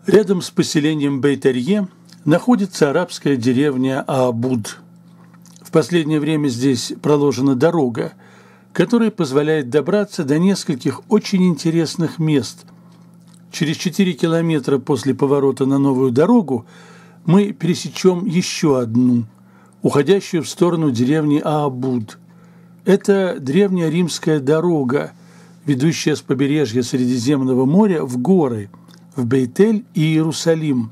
Рядом с поселением Бейт-Арье находится арабская деревня Аабуд. В последнее время здесь проложена дорога, которая позволяет добраться до нескольких очень интересных мест. Через 4 километра после поворота на новую дорогу мы пересечем еще одну, уходящую в сторону деревни Аабуд. Это древняя римская дорога, ведущая с побережья Средиземного моря в горы, в Бейтель и Иерусалим.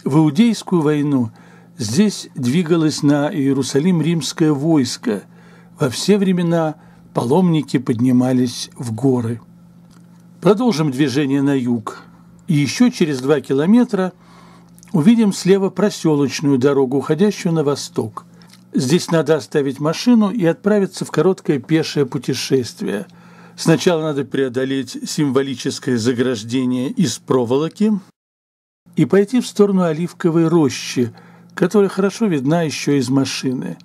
В Иудейскую войну здесь двигалось на Иерусалим римское войско. Во все времена паломники поднимались в горы. Продолжим движение на юг. И еще через 2 километра увидим слева проселочную дорогу, уходящую на восток. Здесь надо оставить машину и отправиться в короткое пешее путешествие. Сначала надо преодолеть символическое заграждение из проволоки и пойти в сторону Оливковой рощи, которая хорошо видна еще из машины.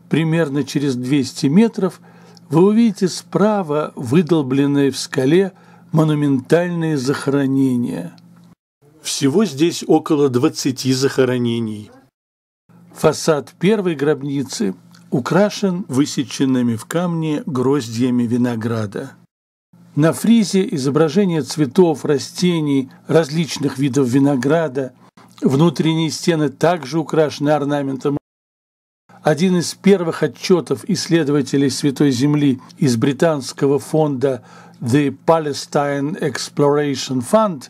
Примерно через 200 метров вы увидите справа выдолбленные в скале монументальные захоронения. Всего здесь около 20 захоронений. Фасад первой гробницы украшен высеченными в камне гроздьями винограда. На фризе изображение цветов, растений, различных видов винограда. Внутренние стены также украшены орнаментом. Один из первых отчетов исследователей Святой Земли из британского фонда The Palestine Exploration Fund,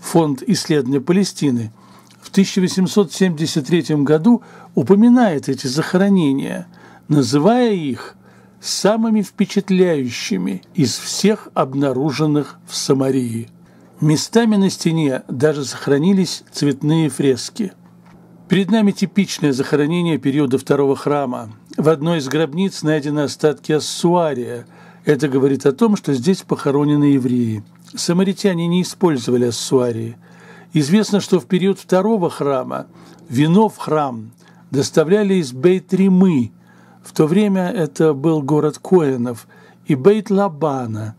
фонд исследования Палестины, в 1873 году упоминает эти захоронения, называя их самыми впечатляющими из всех обнаруженных в Самарии. Местами на стене даже сохранились цветные фрески. Перед нами типичное захоронение периода Второго храма. В одной из гробниц найдены остатки ассуария. Это говорит о том, что здесь похоронены евреи. Самаритяне не использовали ассуарии. Известно, что в период Второго храма вино в храм доставляли из Бейт-Римы. В то время это был город Коэнов, и Бейт-Лабана.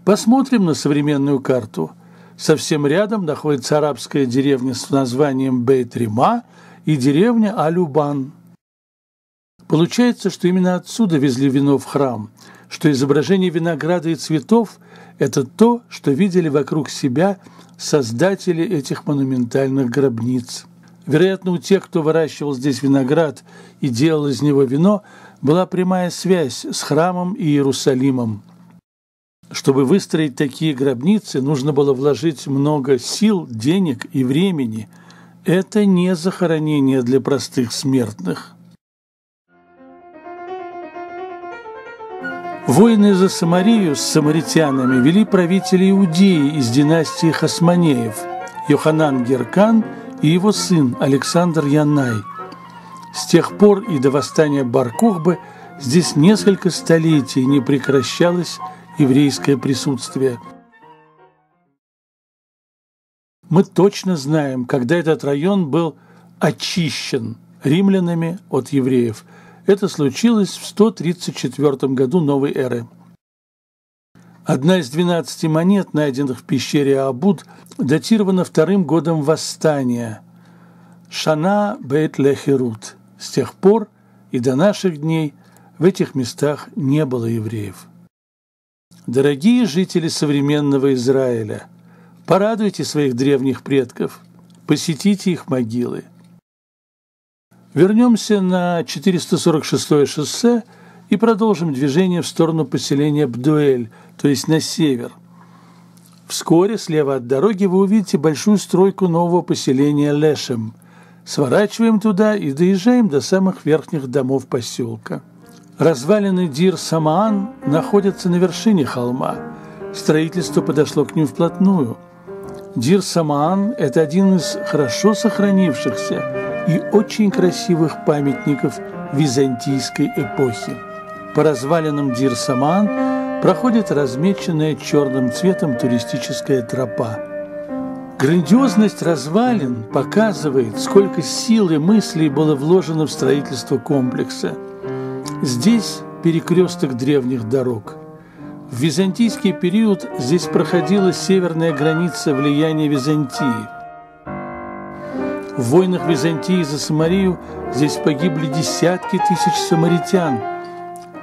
Посмотрим на современную карту. Совсем рядом находится арабская деревня с названием Бейт-Рима и деревня Алюбан. Получается, что именно отсюда везли вино в храм, что изображение винограда и цветов – это то, что видели вокруг себя создатели этих монументальных гробниц. Вероятно, у тех, кто выращивал здесь виноград и делал из него вино, была прямая связь с храмом и Иерусалимом. Чтобы выстроить такие гробницы, нужно было вложить много сил, денег и времени. Это не захоронение для простых смертных. Войны за Самарию с самаритянами вели правители Иудеи из династии Хасмонеев – Йоханан Геркан и его сын Александр Янай. С тех пор и до восстания Бар-Кохбы здесь несколько столетий не прекращалось еврейское присутствие. Мы точно знаем, когда этот район был очищен римлянами от евреев. Это случилось в 134 году новой эры. Одна из 12 монет, найденных в пещере Аабуд, датирована 2-м годом восстания – Шана Бейт-Лехерут. С тех пор и до наших дней в этих местах не было евреев. Дорогие жители современного Израиля, порадуйте своих древних предков, посетите их могилы. Вернемся на 446-е шоссе и продолжим движение в сторону поселения Бдуэль, то есть на север. Вскоре слева от дороги вы увидите большую стройку нового поселения Лешем. Сворачиваем туда и доезжаем до самых верхних домов поселка. Развалины Дир-Самаан находятся на вершине холма. Строительство подошло к ним вплотную. Дир-Самаан – это один из хорошо сохранившихся и очень красивых памятников византийской эпохи. По развалинам Дир-Самаан проходит размеченная черным цветом туристическая тропа. Грандиозность развалин показывает, сколько сил и мыслей было вложено в строительство комплекса. Здесь перекресток древних дорог. В византийский период здесь проходила северная граница влияния Византии. В войнах Византии за Самарию здесь погибли десятки тысяч самаритян.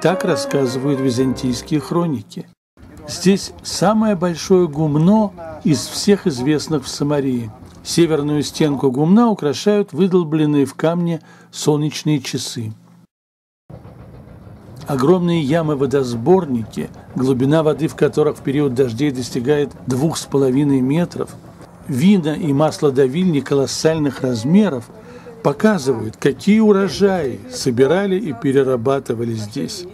Так рассказывают византийские хроники. Здесь самое большое гумно из всех известных в Самарии. Северную стенку гумна украшают выдолбленные в камне солнечные часы. Огромные ямы-водосборники, глубина воды в которых в период дождей достигает 2,5 метров, вина и маслодавильни колоссальных размеров показывают, какие урожаи собирали и перерабатывали здесь.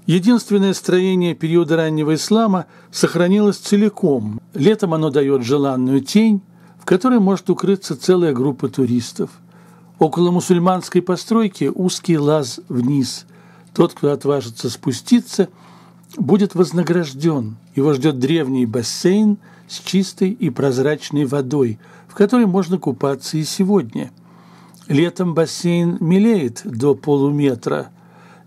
Единственное строение периода раннего ислама сохранилось целиком. Летом оно дает желанную тень, в которой может укрыться целая группа туристов. Около мусульманской постройки узкий лаз вниз. Тот, кто отважится спуститься, будет вознагражден. Его ждет древний бассейн с чистой и прозрачной водой, в которой можно купаться и сегодня. Летом бассейн мелеет до полуметра.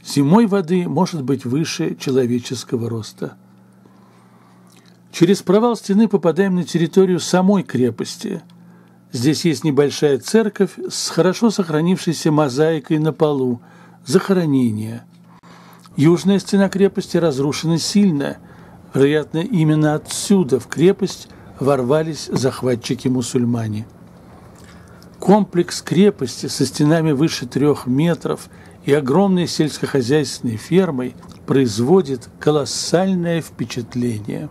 Зимой воды может быть выше человеческого роста. Через провал стены попадаем на территорию самой крепости. Здесь есть небольшая церковь с хорошо сохранившейся мозаикой на полу, захоронение. Южная стена крепости разрушена сильно. Вероятно, именно отсюда в крепость ворвались захватчики-мусульмане. Комплекс крепости со стенами выше 3 метров и огромной сельскохозяйственной фермой производит колоссальное впечатление.